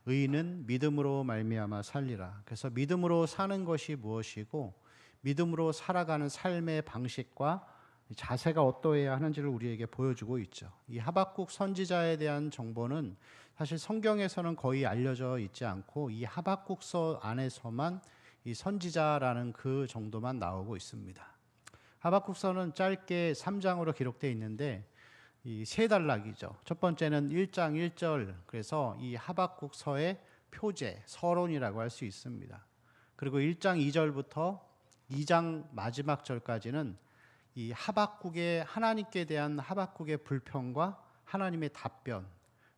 의인은 믿음으로 말미암아 살리라. 그래서 믿음으로 사는 것이 무엇이고 믿음으로 살아가는 삶의 방식과 자세가 어떠해야 하는지를 우리에게 보여주고 있죠. 이 하박국 선지자에 대한 정보는 사실 성경에서는 거의 알려져 있지 않고 이 하박국서 안에서만 이 선지자라는 그 정도만 나오고 있습니다. 하박국서는 짧게 3장으로 기록되어 있는데 이 세 단락이죠. 첫 번째는 1장 1절, 그래서 이 하박국서의 표제, 서론이라고 할 수 있습니다. 그리고 1장 2절부터 2장 마지막 절까지는 이 하박국의 하나님께 대한 하박국의 불평과 하나님의 답변,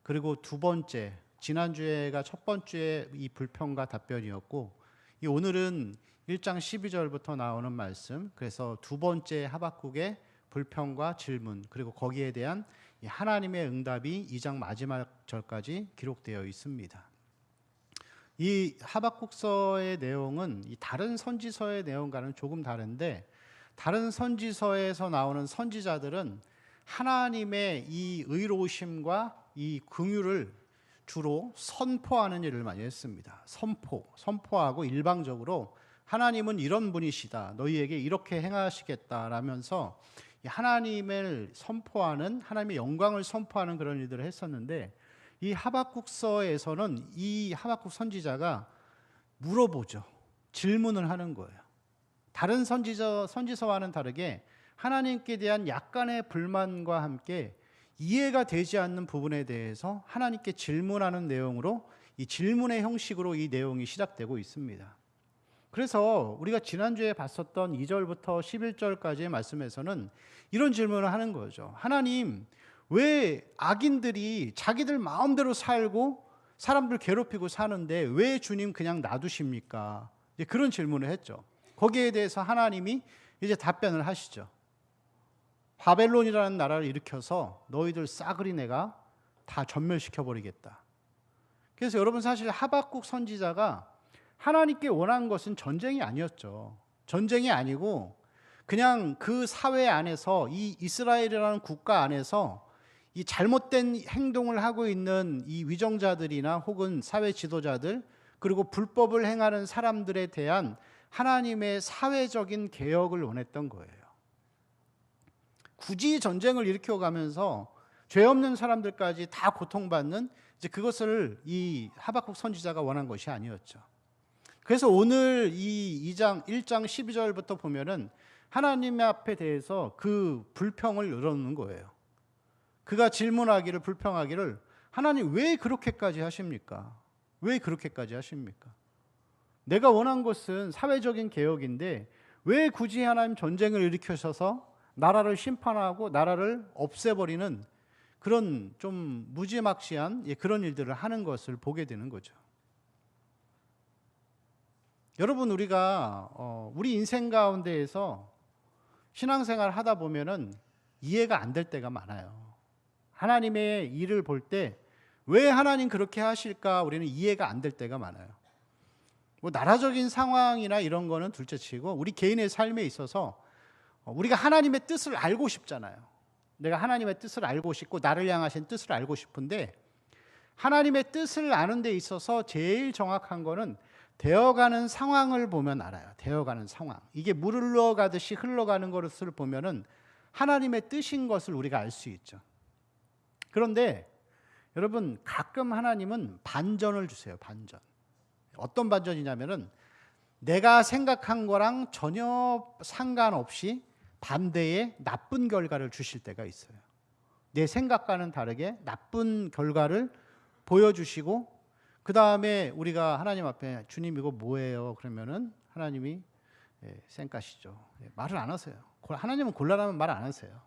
그리고 두 번째, 지난주에가 첫 번째 이 불평과 답변이었고 이 오늘은 1장 12절부터 나오는 말씀, 그래서 두 번째 하박국의 불평과 질문, 그리고 거기에 대한 하나님의 응답이 2장 마지막 절까지 기록되어 있습니다. 이 하박국서의 내용은 이 다른 선지서의 내용과는 조금 다른데, 다른 선지서에서 나오는 선지자들은 하나님의 이 의로우심과 이 긍휼을 주로 선포하는 일을 많이 했습니다. 선포하고 일방적으로 하나님은 이런 분이시다, 너희에게 이렇게 행하시겠다라면서 하나님을 선포하는, 하나님의 영광을 선포하는 그런 일들을 했었는데, 이 하박국서에서는 이 하박국 선지자가 물어보죠. 질문을 하는 거예요. 다른 선지서와는 다르게 하나님께 대한 약간의 불만과 함께 이해가 되지 않는 부분에 대해서 하나님께 질문하는 내용으로, 이 질문의 형식으로 이 내용이 시작되고 있습니다. 그래서 우리가 지난주에 봤었던 2절부터 11절까지의 말씀에서는 이런 질문을 하는 거죠. 하나님, 왜 악인들이 자기들 마음대로 살고 사람들 괴롭히고 사는데 왜 주님 그냥 놔두십니까? 이제 그런 질문을 했죠. 거기에 대해서 하나님이 이제 답변을 하시죠. 바벨론이라는 나라를 일으켜서 너희들 싸그리 내가 다 전멸시켜버리겠다. 그래서 여러분, 사실 하박국 선지자가 하나님께 원한 것은 전쟁이 아니었죠. 전쟁이 아니고 그냥 그 사회 안에서, 이 이스라엘이라는 국가 안에서 이 잘못된 행동을 하고 있는 이 위정자들이나 혹은 사회 지도자들, 그리고 불법을 행하는 사람들에 대한 하나님의 사회적인 개혁을 원했던 거예요. 굳이 전쟁을 일으켜가면서 죄 없는 사람들까지 다 고통받는, 이제 그것을 이 하박국 선지자가 원한 것이 아니었죠. 그래서 오늘 이 1장 12절부터 보면은 하나님 앞에 대해서 그 불평을 열어놓는 거예요. 그가 질문하기를, 불평하기를, 하나님 왜 그렇게까지 하십니까? 왜 그렇게까지 하십니까? 내가 원한 것은 사회적인 개혁인데 왜 굳이 하나님 전쟁을 일으키셔서 나라를 심판하고 나라를 없애버리는 그런 좀 무지막지한 그런 일들을 하는 것을 보게 되는 거죠. 여러분, 우리가 우리 인생 가운데에서 신앙생활을 하다 보면은 이해가 안 될 때가 많아요. 하나님의 일을 볼 때 왜 하나님 그렇게 하실까 우리는 이해가 안 될 때가 많아요. 뭐 나라적인 상황이나 이런 거는 둘째치고 우리 개인의 삶에 있어서 우리가 하나님의 뜻을 알고 싶잖아요. 내가 하나님의 뜻을 알고 싶고 나를 향하신 뜻을 알고 싶은데, 하나님의 뜻을 아는 데 있어서 제일 정확한 거는 되어가는 상황을 보면 알아요. 되어가는 상황. 이게 물 흘러가듯이 흘러가는 것을 보면은 하나님의 뜻인 것을 우리가 알 수 있죠. 그런데 여러분, 가끔 하나님은 반전을 주세요. 반전. 어떤 반전이냐면은 내가 생각한 거랑 전혀 상관없이 반대의 나쁜 결과를 주실 때가 있어요. 내 생각과는 다르게 나쁜 결과를 보여주시고, 그 다음에 우리가 하나님 앞에 주님 이거 뭐예요? 그러면은 하나님이 쌩까시죠. 말을 안 하세요. 하나님은 곤란하면 말 안 하세요.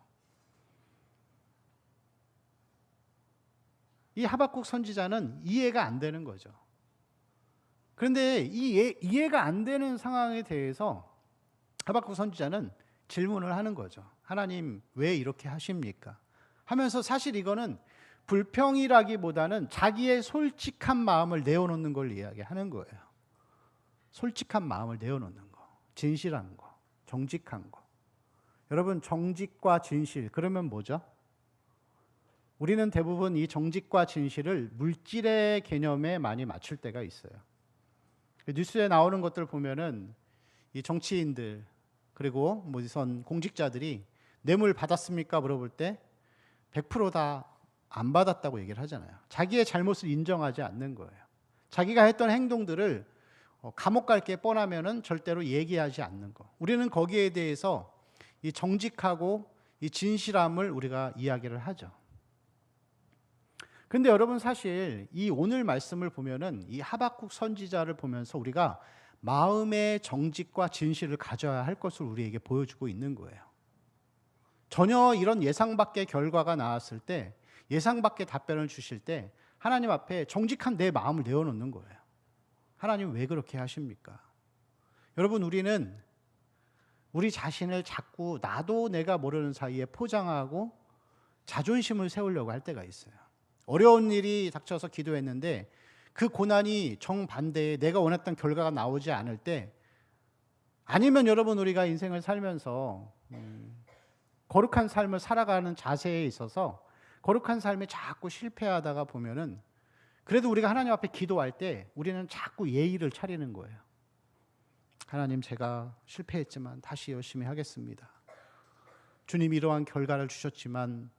이 하박국 선지자는 이해가 안 되는 거죠. 그런데 이 이해가 안 되는 상황에 대해서 하박국 선지자는 질문을 하는 거죠. 하나님 왜 이렇게 하십니까? 하면서 사실 이거는 불평이라기보다는 자기의 솔직한 마음을 내어놓는 걸 이야기하는 거예요. 솔직한 마음을 내어놓는 거, 진실한 거, 정직한 거. 여러분, 정직과 진실, 그러면 뭐죠? 우리는 대부분 이 정직과 진실을 물질의 개념에 많이 맞출 때가 있어요. 뉴스에 나오는 것들 보면은 이 정치인들 그리고 무슨 공직자들이 뇌물 받았습니까? 물어볼 때 100% 다 안 받았다고 얘기를 하잖아요. 자기의 잘못을 인정하지 않는 거예요. 자기가 했던 행동들을 감옥 갈 게 뻔하면은 절대로 얘기하지 않는 거. 우리는 거기에 대해서 이 정직하고 이 진실함을 우리가 이야기를 하죠. 근데 여러분 사실 이 오늘 말씀을 보면은 이 하박국 선지자를 보면서 우리가 마음의 정직과 진실을 가져야 할 것을 우리에게 보여주고 있는 거예요. 전혀 이런 예상 밖의 결과가 나왔을 때, 예상 밖의 답변을 주실 때 하나님 앞에 정직한 내 마음을 내어놓는 거예요. 하나님 왜 그렇게 하십니까? 여러분, 우리는 우리 자신을 자꾸 나도 내가 모르는 사이에 포장하고 자존심을 세우려고 할 때가 있어요. 어려운 일이 닥쳐서 기도했는데 그 고난이 정반대에 내가 원했던 결과가 나오지 않을 때, 아니면 여러분 우리가 인생을 살면서 거룩한 삶을 살아가는 자세에 있어서 거룩한 삶에 자꾸 실패하다가 보면은 그래도 우리가 하나님 앞에 기도할 때 우리는 자꾸 예의를 차리는 거예요. 하나님, 제가 실패했지만 다시 열심히 하겠습니다. 주님, 이러한 결과를 주셨지만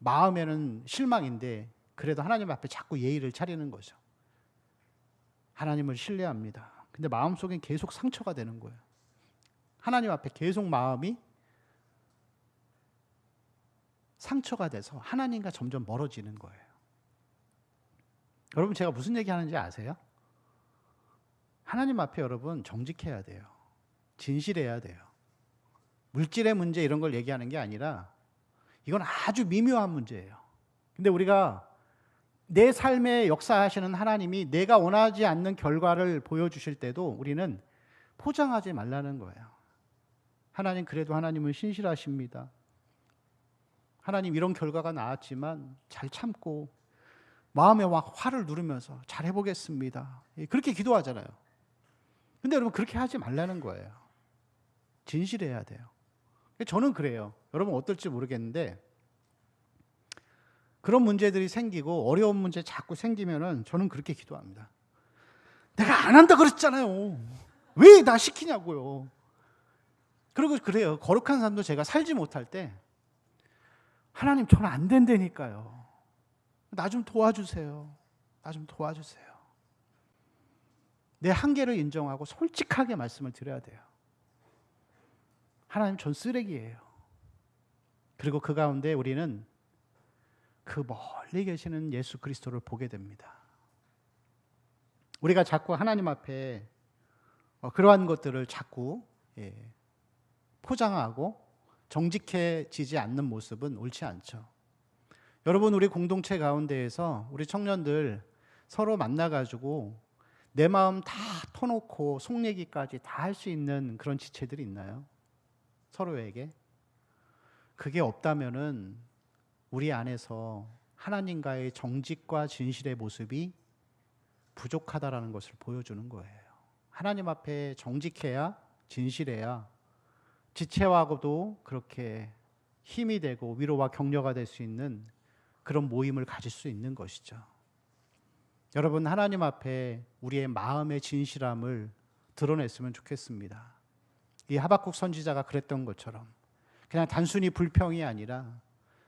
마음에는 실망인데 그래도 하나님 앞에 자꾸 예의를 차리는 거죠. 하나님을 신뢰합니다. 근데 마음속엔 계속 상처가 되는 거예요. 하나님 앞에 계속 마음이 상처가 돼서 하나님과 점점 멀어지는 거예요. 여러분, 제가 무슨 얘기 하는지 아세요? 하나님 앞에 여러분 정직해야 돼요. 진실해야 돼요. 물질의 문제 이런 걸 얘기하는 게 아니라 이건 아주 미묘한 문제예요. 근데 우리가 내 삶에 역사하시는 하나님이 내가 원하지 않는 결과를 보여주실 때도 우리는 포장하지 말라는 거예요. 하나님, 그래도 하나님은 신실하십니다. 하나님, 이런 결과가 나왔지만 잘 참고 마음에 막 화를 누르면서 잘 해보겠습니다. 그렇게 기도하잖아요. 근데 여러분, 그렇게 하지 말라는 거예요. 진실해야 돼요. 저는 그래요. 여러분 어떨지 모르겠는데 그런 문제들이 생기고 어려운 문제 자꾸 생기면은 저는 그렇게 기도합니다. 내가 안 한다 그랬잖아요. 왜 나 시키냐고요. 그리고 그래요. 거룩한 삶도 제가 살지 못할 때 하나님, 저는 안 된다니까요. 나 좀 도와주세요. 나 좀 도와주세요. 내 한계를 인정하고 솔직하게 말씀을 드려야 돼요. 하나님, 전 쓰레기예요. 그리고 그 가운데 우리는 그 멀리 계시는 예수 그리스도를 보게 됩니다. 우리가 자꾸 하나님 앞에 그러한 것들을 자꾸 포장하고 정직해지지 않는 모습은 옳지 않죠. 여러분, 우리 공동체 가운데에서 우리 청년들 서로 만나가지고 내 마음 다 터놓고 속 얘기까지 다 할 수 있는 그런 지체들이 있나요? 서로에게? 그게 없다면은 우리 안에서 하나님과의 정직과 진실의 모습이 부족하다라는 것을 보여주는 거예요. 하나님 앞에 정직해야, 진실해야 지체하고도 그렇게 힘이 되고 위로와 격려가 될 수 있는 그런 모임을 가질 수 있는 것이죠. 여러분, 하나님 앞에 우리의 마음의 진실함을 드러냈으면 좋겠습니다. 이 하박국 선지자가 그랬던 것처럼 그냥 단순히 불평이 아니라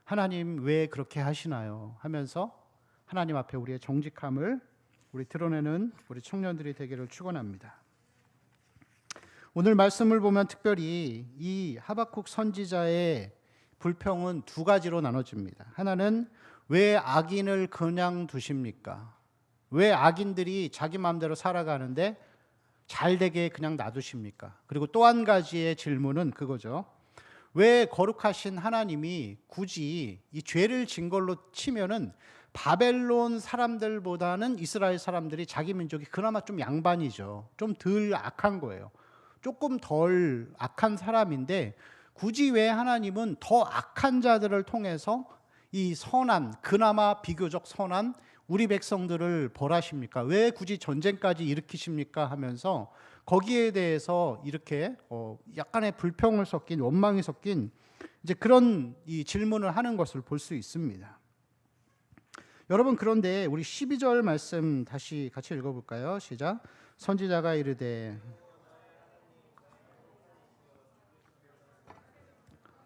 하나님 왜 그렇게 하시나요? 하면서 하나님 앞에 우리의 정직함을 우리 드러내는 우리 청년들이 되기를 축원합니다. 오늘 말씀을 보면 특별히 이 하박국 선지자의 불평은 두 가지로 나눠집니다. 하나는 왜 악인을 그냥 두십니까? 왜 악인들이 자기 마음대로 살아가는데 잘 되게 그냥 놔두십니까? 그리고 또 한 가지의 질문은 그거죠. 왜 거룩하신 하나님이 굳이 이 죄를 진 걸로 치면은 바벨론 사람들보다는 이스라엘 사람들이 자기 민족이 그나마 좀 양반이죠. 좀 덜 악한 거예요. 조금 덜 악한 사람인데 굳이 왜 하나님은 더 악한 자들을 통해서 이 선한, 그나마 비교적 선한 우리 백성들을 벌하십니까? 왜 굳이 전쟁까지 일으키십니까? 하면서 거기에 대해서 이렇게 약간의 불평을 섞인, 원망이 섞인 이제 그런 이 질문을 하는 것을 볼 수 있습니다. 여러분, 그런데 우리 12절 말씀 다시 같이 읽어볼까요? 시작. 선지자가 이르되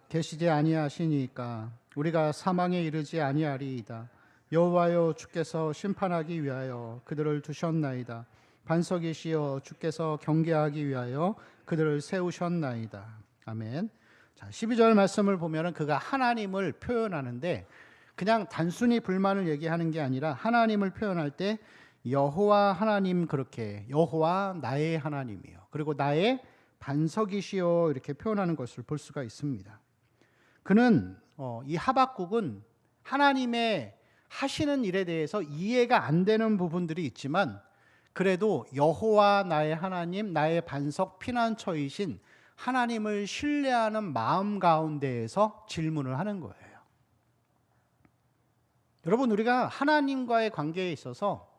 계시지 아니하시니까 우리가 사망에 이르지 아니하리이다. 여호와여, 주께서 심판하기 위하여 그들을 두셨나이다. 반석이시여, 주께서 경계하기 위하여 그들을 세우셨나이다. 아멘. 자, 12절 말씀을 보면은 그가 하나님을 표현하는데 그냥 단순히 불만을 얘기하는 게 아니라 하나님을 표현할 때 여호와 하나님, 그렇게 여호와 나의 하나님이요, 그리고 나의 반석이시여, 이렇게 표현하는 것을 볼 수가 있습니다. 그는 이 하박국은 하나님의 하시는 일에 대해서 이해가 안 되는 부분들이 있지만 그래도 여호와 나의 하나님, 나의 반석, 피난처이신 하나님을 신뢰하는 마음 가운데에서 질문을 하는 거예요. 여러분, 우리가 하나님과의 관계에 있어서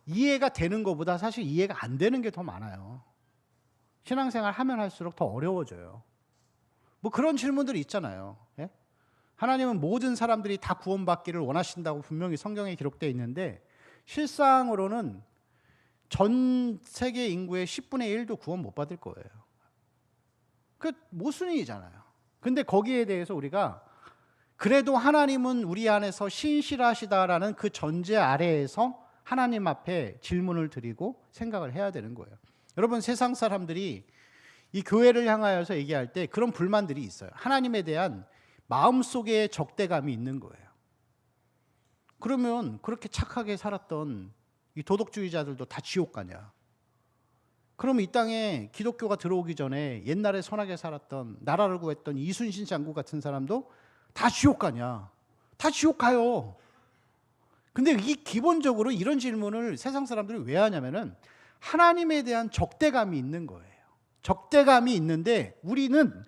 이해가 되는 것보다 사실 이해가 안 되는 게 더 많아요. 신앙생활 하면 할수록 더 어려워져요. 뭐 그런 질문들이 있잖아요. 예? 하나님은 모든 사람들이 다 구원받기를 원하신다고 분명히 성경에 기록되어 있는데 실상으로는 전 세계 인구의 10분의 1도 구원 못 받을 거예요. 그 모순이잖아요. 근데 거기에 대해서 우리가 그래도 하나님은 우리 안에서 신실하시다라는 그 전제 아래에서 하나님 앞에 질문을 드리고 생각을 해야 되는 거예요. 여러분, 세상 사람들이 이 교회를 향하여서 얘기할 때 그런 불만들이 있어요. 하나님에 대한 마음속에 적대감이 있는 거예요. 그러면 그렇게 착하게 살았던 이 도덕주의자들도 다 지옥 가냐? 그럼 이 땅에 기독교가 들어오기 전에 옛날에 선하게 살았던, 나라를 구했던 이순신 장군 같은 사람도 다 지옥 가냐? 다 지옥 가요. 근데 이 기본적으로 이런 질문을 세상 사람들이 왜 하냐면은 하나님에 대한 적대감이 있는 거예요. 적대감이 있는데 우리는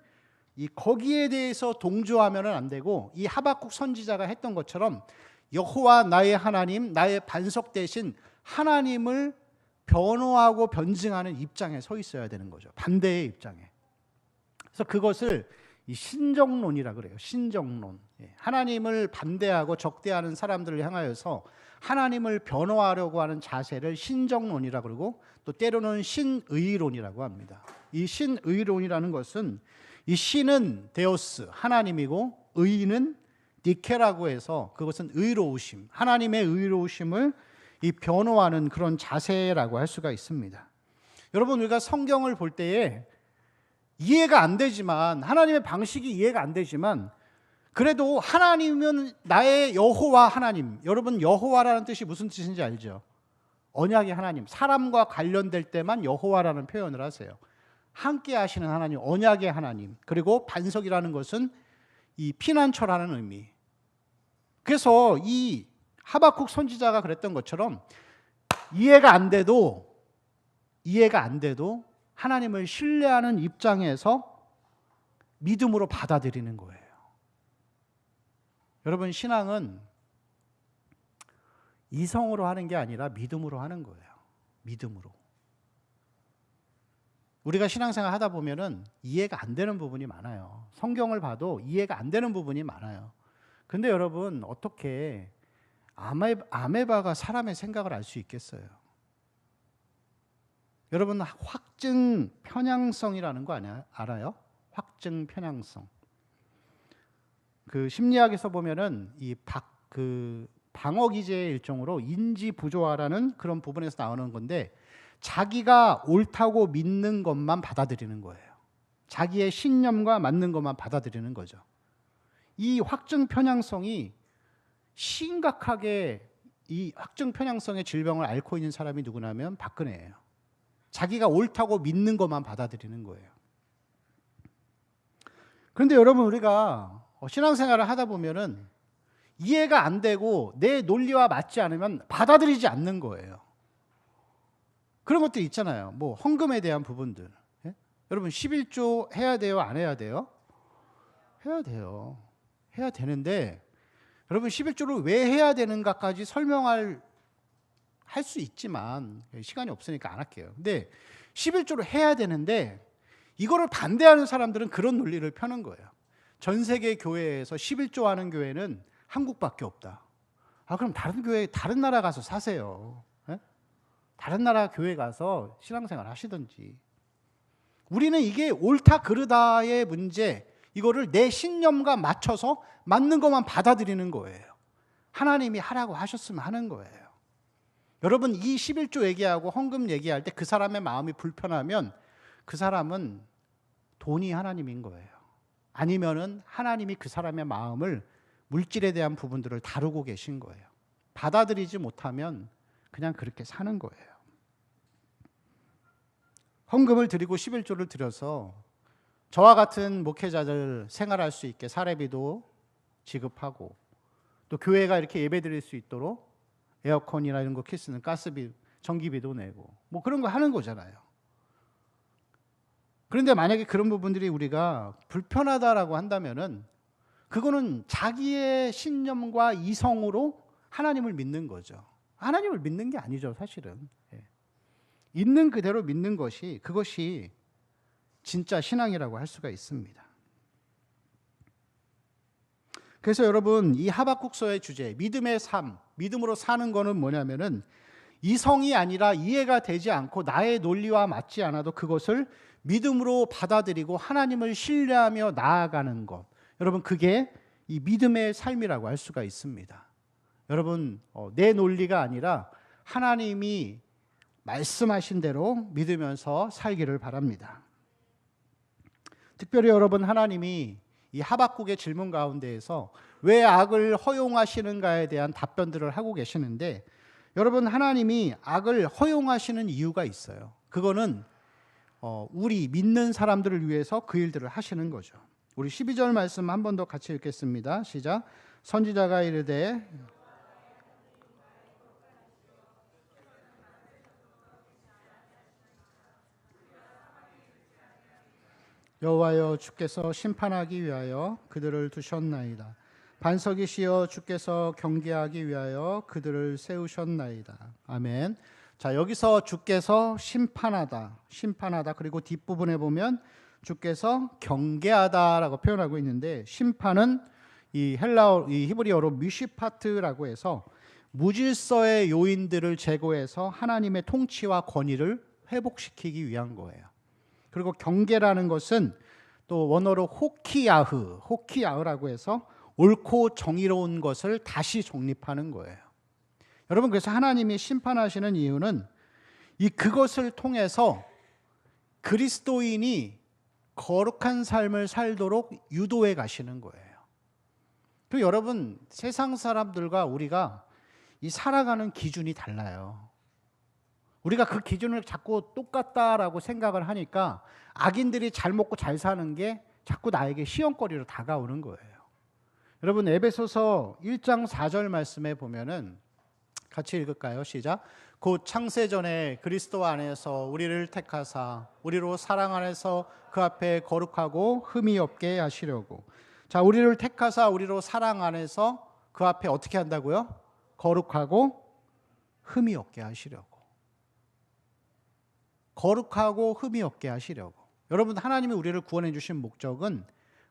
거기에 대해서 동조하면은 안 되고 이 하박국 선지자가 했던 것처럼 여호와 나의 하나님, 나의 반석 대신 하나님을 변호하고 변증하는 입장에 서 있어야 되는 거죠. 반대의 입장에. 그래서 그것을 이 신정론이라 그래요. 신정론. 하나님을 반대하고 적대하는 사람들을 향하여서 하나님을 변호하려고 하는 자세를 신정론이라 그러고 또 때로는 신의론이라고 합니다. 이 신의론이라는 것은 이 신은 데오스, 하나님이고 의는 니케라고 해서 그것은 의로우심, 하나님의 의로우심을 이 변호하는 그런 자세라고 할 수가 있습니다. 여러분, 우리가 성경을 볼 때에 이해가 안 되지만, 하나님의 방식이 이해가 안 되지만 그래도 하나님은 나의 여호와 하나님. 여러분, 여호와라는 뜻이 무슨 뜻인지 알죠? 언약의 하나님, 사람과 관련될 때만 여호와라는 표현을 하세요. 함께 하시는 하나님, 언약의 하나님. 그리고 반석이라는 것은 이 피난처라는 의미. 그래서 이 하박국 선지자가 그랬던 것처럼 이해가 안 돼도 하나님을 신뢰하는 입장에서 믿음으로 받아들이는 거예요. 여러분, 신앙은 이성으로 하는 게 아니라 믿음으로 하는 거예요. 믿음으로. 우리가 신앙생활 하다 보면은 이해가 안 되는 부분이 많아요. 성경을 봐도 이해가 안 되는 부분이 많아요. 근데 여러분, 어떻게 아메바가 사람의 생각을 알 수 있겠어요? 여러분, 확증 편향성이라는 거 알아요? 확증 편향성. 그 심리학에서 보면은 방어 기제의 일종으로 인지 부조화라는 그런 부분에서 나오는 건데, 자기가 옳다고 믿는 것만 받아들이는 거예요. 자기의 신념과 맞는 것만 받아들이는 거죠. 이 확증 편향성이 심각하게, 이 확증 편향성의 질병을 앓고 있는 사람이 누구냐면 박근혜예요. 자기가 옳다고 믿는 것만 받아들이는 거예요. 그런데 여러분, 우리가 신앙생활을 하다 보면은 이해가 안 되고 내 논리와 맞지 않으면 받아들이지 않는 거예요. 그런 것들 있잖아요. 뭐 헌금에 대한 부분들. 예? 여러분, 11조 해야 돼요? 안 해야 돼요? 해야 돼요. 해야 되는데 여러분, 11조를 왜 해야 되는가까지 설명할 수 있지만 시간이 없으니까 안 할게요. 근데 11조를 해야 되는데 이거를 반대하는 사람들은 그런 논리를 펴는 거예요. 전 세계 교회에서 11조 하는 교회는 한국밖에 없다. 그럼 다른 교회, 다른 나라 가서 사세요. 예? 다른 나라 교회 가서 신앙생활 하시든지. 우리는 이게 옳다 그르다의 문제, 이거를 내 신념과 맞춰서 맞는 것만 받아들이는 거예요. 하나님이 하라고 하셨으면 하는 거예요. 여러분, 이 11조 얘기하고 헌금 얘기할 때 그 사람의 마음이 불편하면 그 사람은 돈이 하나님인 거예요. 아니면은 하나님이 그 사람의 마음을, 물질에 대한 부분들을 다루고 계신 거예요. 받아들이지 못하면 그냥 그렇게 사는 거예요. 헌금을 드리고 11조를 드려서 저와 같은 목회자들 생활할 수 있게 사례비도 지급하고, 또 교회가 이렇게 예배 드릴 수 있도록 에어컨이나 이런 거 키스는 가스비, 전기비도 내고 뭐 그런 거 하는 거잖아요. 그런데 만약에 그런 부분들이 우리가 불편하다라고 한다면은 그거는 자기의 신념과 이성으로 하나님을 믿는 거죠. 하나님을 믿는 게 아니죠, 사실은. 있는 그대로 믿는 것이, 그것이 진짜 신앙이라고 할 수가 있습니다. 그래서 여러분, 이 하박국서의 주제, 믿음의 삶, 믿음으로 사는 거는 뭐냐면은 이성이 아니라 이해가 되지 않고 나의 논리와 맞지 않아도 그것을 믿음으로 받아들이고 하나님을 신뢰하며 나아가는 것. 여러분, 그게 이 믿음의 삶이라고 할 수가 있습니다. 여러분, 내 논리가 아니라 하나님이 말씀하신 대로 믿으면서 살기를 바랍니다. 특별히 여러분, 하나님이 이 하박국의 질문 가운데에서 왜 악을 허용하시는가에 대한 답변들을 하고 계시는데, 여러분, 하나님이 악을 허용하시는 이유가 있어요. 그거는 우리 믿는 사람들을 위해서 그 일들을 하시는 거죠. 우리 12절 말씀 한 번 더 같이 읽겠습니다. 시작. 선지자가 이르되 여호와여, 주께서 심판하기 위하여 그들을 두셨나이다. 반석이시여, 주께서 경계하기 위하여 그들을 세우셨나이다. 아멘. 자, 여기서 주께서 심판하다, 그리고 뒷부분에 보면 주께서 경계하다라고 표현하고 있는데, 심판은 이 히브리어로 미시파트라고 해서 무질서의 요인들을 제거해서 하나님의 통치와 권위를 회복시키기 위한 거예요. 그리고 경계라는 것은 또 원어로 호키야흐라고 해서 옳고 정의로운 것을 다시 정립하는 거예요. 여러분, 그래서 하나님이 심판하시는 이유는 그것을 통해서 그리스도인이 거룩한 삶을 살도록 유도해 가시는 거예요. 그리고 여러분, 세상 사람들과 우리가 이 살아가는 기준이 달라요. 우리가 그 기준을 자꾸 똑같다라고 생각을 하니까 악인들이 잘 먹고 잘 사는 게 자꾸 나에게 시험거리로 다가오는 거예요. 여러분, 에베소서 1장 4절 말씀에 보면은 같이 읽을까요? 시작. 곧 창세전에 그리스도 안에서 우리를 택하사 우리로 사랑 안에서 그 앞에 거룩하고 흠이 없게 하시려고. 자, 우리를 택하사 우리로 사랑 안에서 그 앞에 어떻게 한다고요? 거룩하고 흠이 없게 하시려고. 거룩하고 흠이 없게 하시려고. 여러분, 하나님이 우리를 구원해 주신 목적은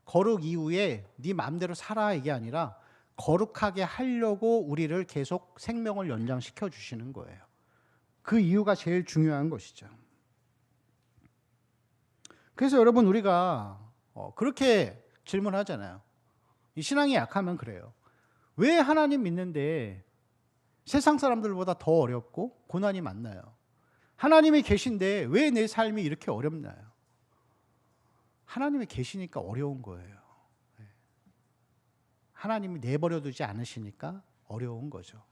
거룩 이후에 네 마음대로 살아 이게 아니라 거룩하게 하려고 우리를 계속 생명을 연장시켜 주시는 거예요. 그 이유가 제일 중요한 것이죠. 그래서 여러분, 우리가 그렇게 질문하잖아요. 이 신앙이 약하면 그래요. 왜 하나님 믿는데 세상 사람들보다 더 어렵고 고난이 많나요? 하나님이 계신데 왜 내 삶이 이렇게 어렵나요? 하나님이 계시니까 어려운 거예요. 하나님이 내버려 두지 않으시니까 어려운 거죠.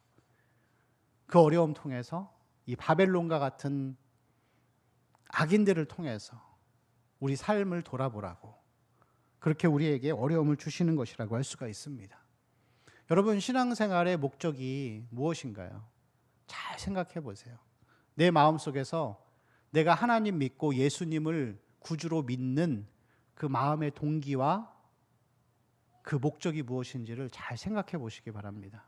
그 어려움 통해서 이 바벨론과 같은 악인들을 통해서 우리 삶을 돌아보라고, 그렇게 우리에게 어려움을 주시는 것이라고 할 수가 있습니다. 여러분, 신앙생활의 목적이 무엇인가요? 잘 생각해 보세요. 내 마음속에서 내가 하나님 믿고 예수님을 구주로 믿는 그 마음의 동기와 그 목적이 무엇인지를 잘 생각해 보시기 바랍니다.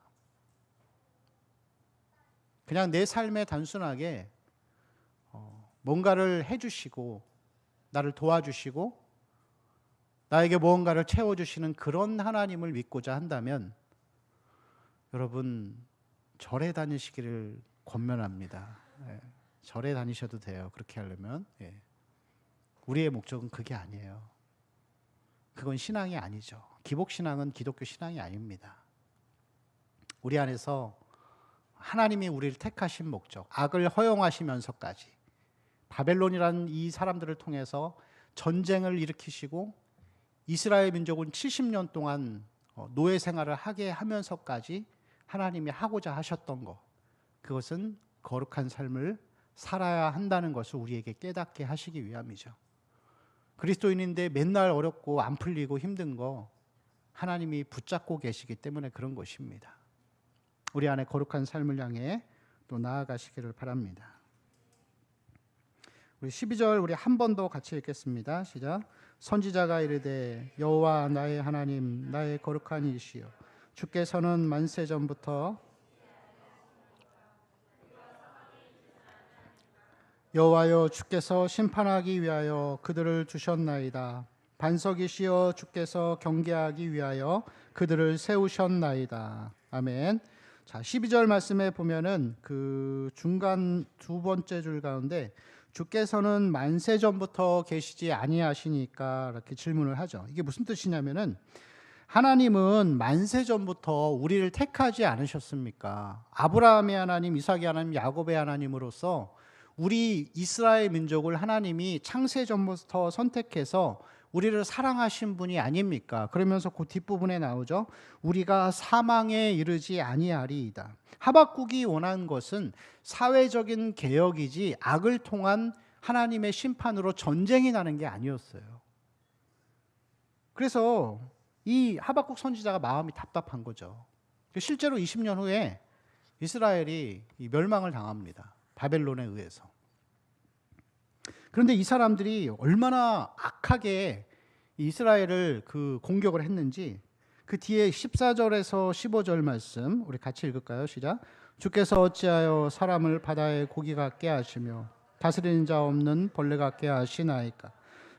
그냥 내 삶에 단순하게 뭔가를 해주시고 나를 도와주시고 나에게 무언가를 채워주시는 그런 하나님을 믿고자 한다면 여러분 절에 다니시기를 권면합니다. 예, 절에 다니셔도 돼요. 그렇게 하려면. 예. 우리의 목적은 그게 아니에요. 그건 신앙이 아니죠. 기복신앙은 기독교 신앙이 아닙니다. 우리 안에서 하나님이 우리를 택하신 목적, 악을 허용하시면서까지 바벨론이라는 이 사람들을 통해서 전쟁을 일으키시고 이스라엘 민족은 70년 동안 노예 생활을 하게 하면서까지 하나님이 하고자 하셨던 것, 그것은 거룩한 삶을 살아야 한다는 것을 우리에게 깨닫게 하시기 위함이죠. 그리스도인인데 맨날 어렵고 안 풀리고 힘든 거 하나님이 붙잡고 계시기 때문에 그런 것입니다. 우리 안에 거룩한 삶을 향해 또 나아가시기를 바랍니다. 우리 12절 우리 한 번 더 같이 읽겠습니다. 시작. 선지자가 이르되 여호와 나의 하나님 나의 거룩한 이시여 주께서는 만세 전부터 여호와여 주께서 심판하기 위하여 그들을 두셨나이다. 반석이시여 주께서 경계하기 위하여 그들을 세우셨나이다. 아멘. 자, 12절 말씀에 보면은 그 중간 두 번째 줄 가운데 주께서는 만세 전부터 계시지 아니하시니까 이렇게 질문을 하죠. 이게 무슨 뜻이냐면은 하나님은 만세 전부터 우리를 택하지 않으셨습니까? 아브라함의 하나님, 이삭의 하나님, 야곱의 하나님으로서 우리 이스라엘 민족을 하나님이 창세 전부터 선택해서 우리를 사랑하신 분이 아닙니까? 그러면서 그 뒷부분에 나오죠. 우리가 사망에 이르지 아니하리이다. 하박국이 원한 것은 사회적인 개혁이지 악을 통한 하나님의 심판으로 전쟁이 나는 게 아니었어요. 그래서 이 하박국 선지자가 마음이 답답한 거죠. 실제로 20년 후에 이스라엘이 멸망을 당합니다. 바벨론에 의해서. 그런데 이 사람들이 얼마나 악하게 이스라엘을 그 공격을 했는지 그 뒤에 14절에서 15절 말씀 우리 같이 읽을까요? 시작. 주께서 어찌하여 사람을 바다의 고기 같게 하시며 다스리는 자 없는 벌레 같게 하시나이까.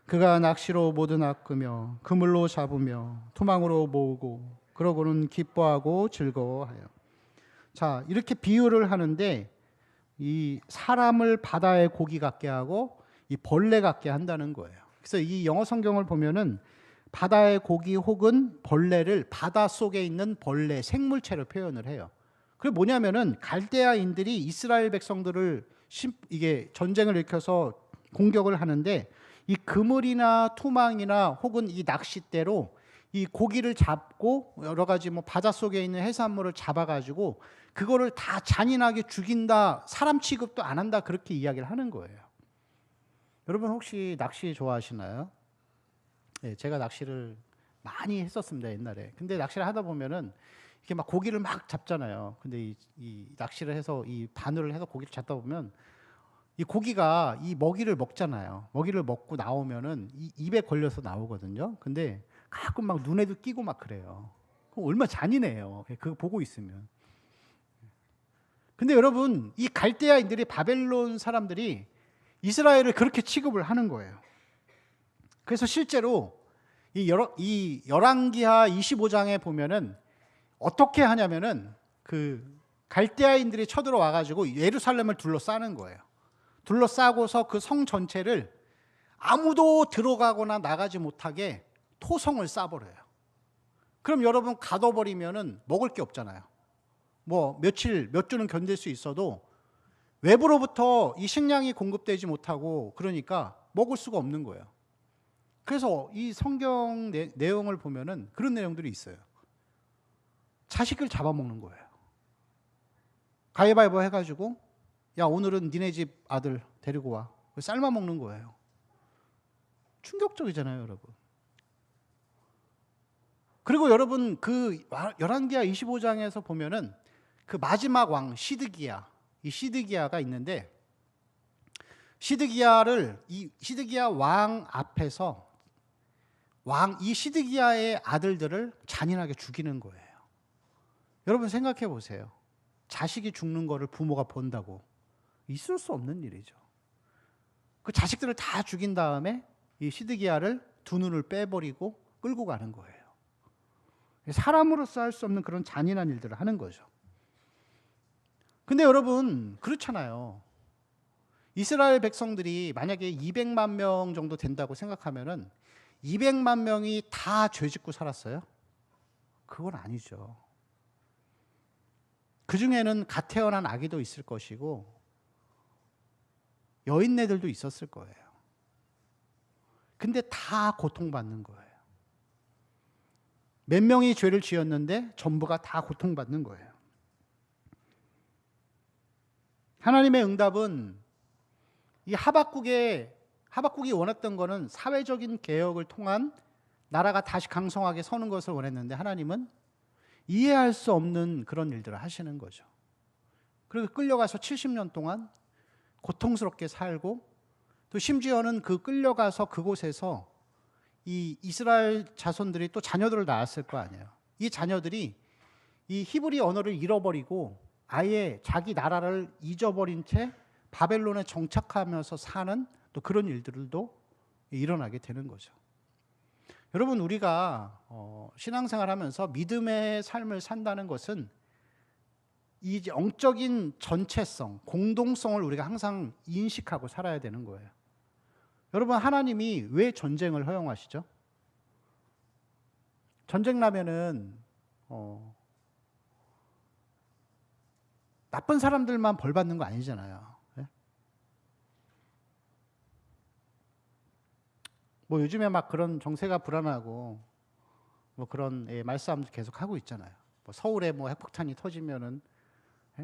그가 낚시로 모두 낚으며 그물로 잡으며 투망으로 모으고 그러고는 기뻐하고 즐거워하여. 자, 이렇게 비유를 하는데 이 사람을 바다의 고기 같게 하고 이 벌레 같게 한다는 거예요. 그래서 이 영어 성경을 보면은 바다의 고기 혹은 벌레를 바다 속에 있는 벌레, 생물체로 표현을 해요. 그게 뭐냐면은 갈대아인들이 이스라엘 백성들을 이게 전쟁을 일으켜서 공격을 하는데 이 그물이나 투망이나 혹은 이 낚싯대로 이 고기를 잡고 여러 가지 뭐 바닷속에 있는 해산물을 잡아가지고 그거를 다 잔인하게 죽인다, 사람 취급도 안 한다, 그렇게 이야기를 하는 거예요. 여러분 혹시 낚시 좋아하시나요? 네, 제가 낚시를 많이 했었습니다, 옛날에. 근데 낚시를 하다 보면은 이렇게 막 고기를 막 잡잖아요. 근데 이 낚시를 해서 이 바늘을 해서 고기를 잡다 보면 이 고기가 이 먹이를 먹잖아요. 먹이를 먹고 나오면은 이 입에 걸려서 나오거든요. 근데 가끔 막 눈에도 끼고 막 그래요. 그럼 얼마나 잔인해요. 그거 보고 있으면. 근데 여러분, 이 갈대아인들이, 바벨론 사람들이 이스라엘을 그렇게 취급을 하는 거예요. 그래서 실제로 이 열왕기하 25장에 보면은 어떻게 하냐면은 그 갈대아인들이 쳐들어와 가지고 예루살렘을 둘러싸는 거예요. 둘러싸고서 그 성 전체를 아무도 들어가거나 나가지 못하게 토성을 쌓아버려요. 그럼 여러분 가둬버리면은 먹을 게 없잖아요. 뭐 며칠, 몇 주는 견딜 수 있어도 외부로부터 이 식량이 공급되지 못하고 그러니까 먹을 수가 없는 거예요. 그래서 이 성경 내용을 보면은 그런 내용들이 있어요. 자식을 잡아먹는 거예요. 가위바위보 해가지고 야, 오늘은 니네 집 아들 데리고 와. 삶아 먹는 거예요. 충격적이잖아요, 여러분. 그리고 여러분 그 열왕기하 25장에서 보면은 그 마지막 왕 시드기야, 이 시드기야가 있는데 시드기야 왕 앞에서 이 시드기야의 아들들을 잔인하게 죽이는 거예요. 여러분 생각해 보세요. 자식이 죽는 거를 부모가 본다고 있을 수 없는 일이죠. 그 자식들을 다 죽인 다음에 이 시드기야를 두 눈을 빼버리고 끌고 가는 거예요. 사람으로서 할 수 없는 그런 잔인한 일들을 하는 거죠. 근데 여러분 그렇잖아요. 이스라엘 백성들이 만약에 200만 명 정도 된다고 생각하면은 200만 명이 다 죄짓고 살았어요? 그건 아니죠. 그 중에는 갓 태어난 아기도 있을 것이고 여인네들도 있었을 거예요. 근데 다 고통받는 거예요. 몇 명이 죄를 지었는데 전부가 다 고통받는 거예요. 하나님의 응답은 이 하박국이 원했던 거는 사회적인 개혁을 통한 나라가 다시 강성하게 서는 것을 원했는데 하나님은 이해할 수 없는 그런 일들을 하시는 거죠. 그리고 끌려가서 70년 동안 고통스럽게 살고 또 심지어는 그 끌려가서 그곳에서 이 이스라엘 자손들이 또 자녀들을 낳았을 거 아니에요. 이 자녀들이 이 히브리 언어를 잃어버리고 아예 자기 나라를 잊어버린 채 바벨론에 정착하면서 사는 또 그런 일들도 일어나게 되는 거죠. 여러분 우리가 신앙생활하면서 믿음의 삶을 산다는 것은 이 영적인 전체성, 공동성을 우리가 항상 인식하고 살아야 되는 거예요. 여러분 하나님이 왜 전쟁을 허용하시죠? 전쟁 나면은 나쁜 사람들만 벌 받는 거 아니잖아요. 뭐 요즘에 막 그런 정세가 불안하고 뭐 그런 말싸움도 계속 하고 있잖아요. 뭐 서울에 뭐 핵폭탄이 터지면은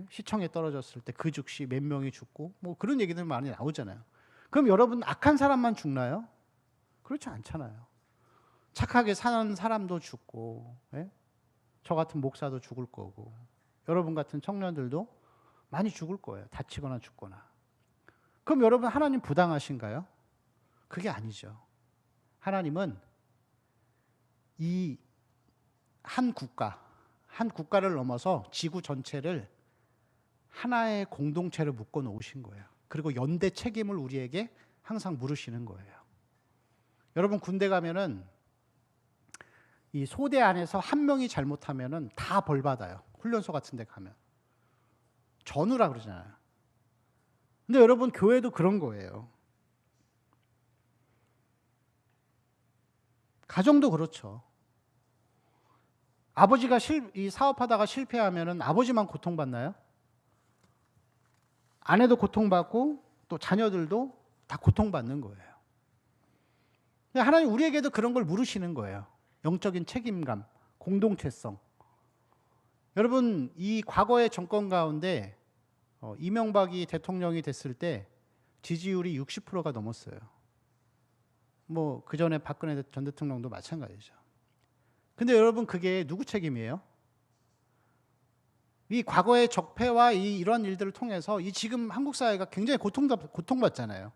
시청에 떨어졌을 때 그 즉시 몇 명이 죽고 뭐 그런 얘기들 많이 나오잖아요. 그럼 여러분 악한 사람만 죽나요? 그렇지 않잖아요. 착하게 사는 사람도 죽고 저 같은 목사도 죽을 거고 여러분 같은 청년들도 많이 죽을 거예요. 다치거나 죽거나. 그럼 여러분 하나님 부당하신가요? 그게 아니죠. 하나님은 이 한 국가를 넘어서 지구 전체를 하나의 공동체를 묶어 놓으신 거예요. 그리고 연대 책임을 우리에게 항상 물으시는 거예요. 여러분 군대 가면은 이 소대 안에서 한 명이 잘못하면은 다 벌 받아요. 훈련소 같은 데 가면. 전우라 그러잖아요. 근데 여러분 교회도 그런 거예요. 가정도 그렇죠. 아버지가 이 사업하다가 실패하면은 아버지만 고통받나요? 아내도 고통받고 또 자녀들도 다 고통받는 거예요. 하나님 우리에게도 그런 걸 물으시는 거예요. 영적인 책임감, 공동체성. 여러분 이 과거의 정권 가운데 이명박이 대통령이 됐을 때 지지율이 60%가 넘었어요. 뭐 그 전에 박근혜 전 대통령도 마찬가지죠. 근데 여러분 그게 누구 책임이에요? 이 과거의 적폐와 이런 일들을 통해서 이 지금 한국 사회가 굉장히 고통받잖아요.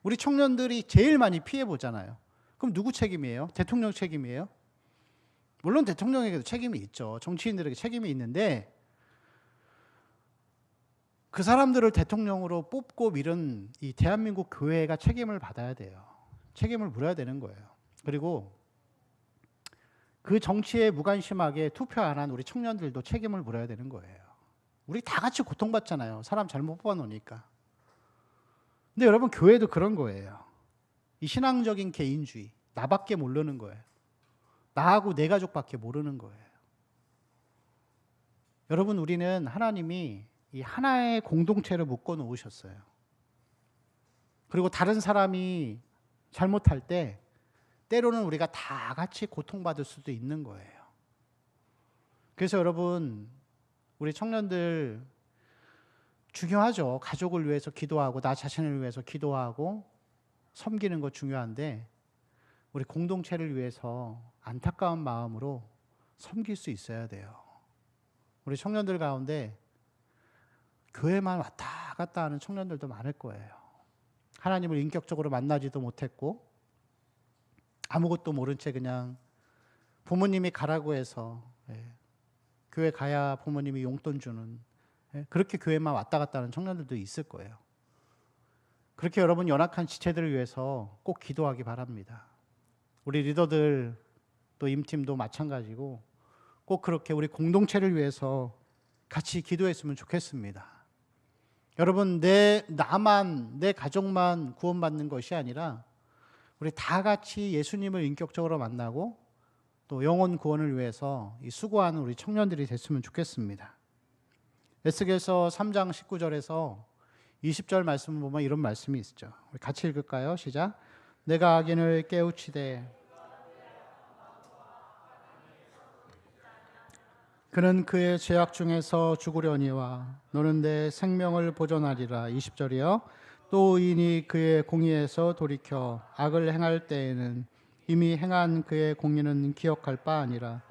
우리 청년들이 제일 많이 피해 보잖아요. 그럼 누구 책임이에요? 대통령 책임이에요? 물론 대통령에게도 책임이 있죠. 정치인들에게 책임이 있는데 그 사람들을 대통령으로 뽑고 밀은 이 대한민국 교회가 책임을 받아야 돼요. 책임을 물어야 되는 거예요. 그리고 그 정치에 무관심하게 투표 안 한 우리 청년들도 책임을 물어야 되는 거예요. 우리 다 같이 고통받잖아요. 사람 잘못 뽑아놓으니까. 근데 여러분 교회도 그런 거예요. 이 신앙적인 개인주의, 나밖에 모르는 거예요. 나하고 내 가족밖에 모르는 거예요. 여러분 우리는 하나님이 이 하나의 공동체를 묶어 놓으셨어요. 그리고 다른 사람이 잘못할 때 때로는 우리가 다 같이 고통받을 수도 있는 거예요. 그래서 여러분 우리 청년들 중요하죠. 가족을 위해서 기도하고 나 자신을 위해서 기도하고 섬기는 거 중요한데 우리 공동체를 위해서 안타까운 마음으로 섬길 수 있어야 돼요. 우리 청년들 가운데 교회만 왔다 갔다 하는 청년들도 많을 거예요. 하나님을 인격적으로 만나지도 못했고 아무것도 모른 채 그냥 부모님이 가라고 해서 교회 가야 부모님이 용돈 주는 그렇게 교회만 왔다 갔다 하는 청년들도 있을 거예요. 그렇게 여러분 연약한 지체들을 위해서 꼭 기도하기 바랍니다. 우리 리더들 또 임팀도 마찬가지고 꼭 그렇게 우리 공동체를 위해서 같이 기도했으면 좋겠습니다. 여러분, 나만, 내 가족만 구원받는 것이 아니라 우리 다 같이 예수님을 인격적으로 만나고 또 영혼 구원을 위해서 이 수고하는 우리 청년들이 됐으면 좋겠습니다. 에스겔서 3장 19절에서 20절 말씀을 보면 이런 말씀이 있죠. 우리 같이 읽을까요? 시작. 내가 악인을 깨우치되 그는 그의 죄악 중에서 죽으려니와 너는 내 생명을 보존하리라. 20절이요. 또 의인이 그의 공의에서 돌이켜 악을 행할 때에는 이미 행한 그의 공의는 기억할 바 아니라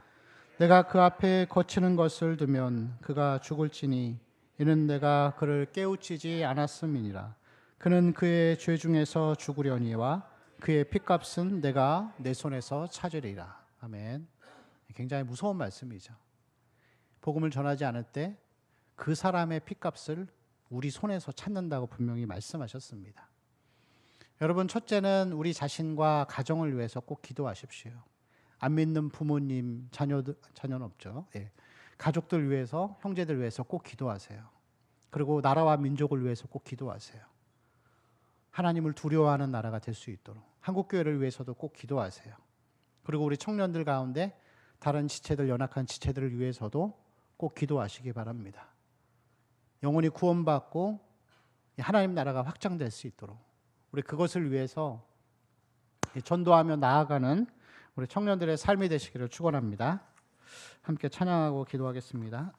내가 그 앞에 거치는 것을 두면 그가 죽을지니 이는 내가 그를 깨우치지 않았음이니라. 그는 그의 죄 중에서 죽으려니와 그의 핏값은 내가 내 손에서 찾으리라. 아멘. 굉장히 무서운 말씀이죠. 복음을 전하지 않을 때 그 사람의 핏값을 우리 손에서 찾는다고 분명히 말씀하셨습니다. 여러분, 첫째는 우리 자신과 가정을 위해서 꼭 기도하십시오. 안 믿는 부모님, 자녀는 없죠. 예. 가족들 위해서, 형제들 위해서 꼭 기도하세요. 그리고 나라와 민족을 위해서 꼭 기도하세요. 하나님을 두려워하는 나라가 될 수 있도록 한국교회를 위해서도 꼭 기도하세요. 그리고 우리 청년들 가운데 다른 지체들, 연약한 지체들을 위해서도 꼭 기도하시기 바랍니다. 영혼이 구원받고 하나님 나라가 확장될 수 있도록 우리 그것을 위해서 전도하며 나아가는 우리 청년들의 삶이 되시기를 축원합니다. 함께 찬양하고 기도하겠습니다.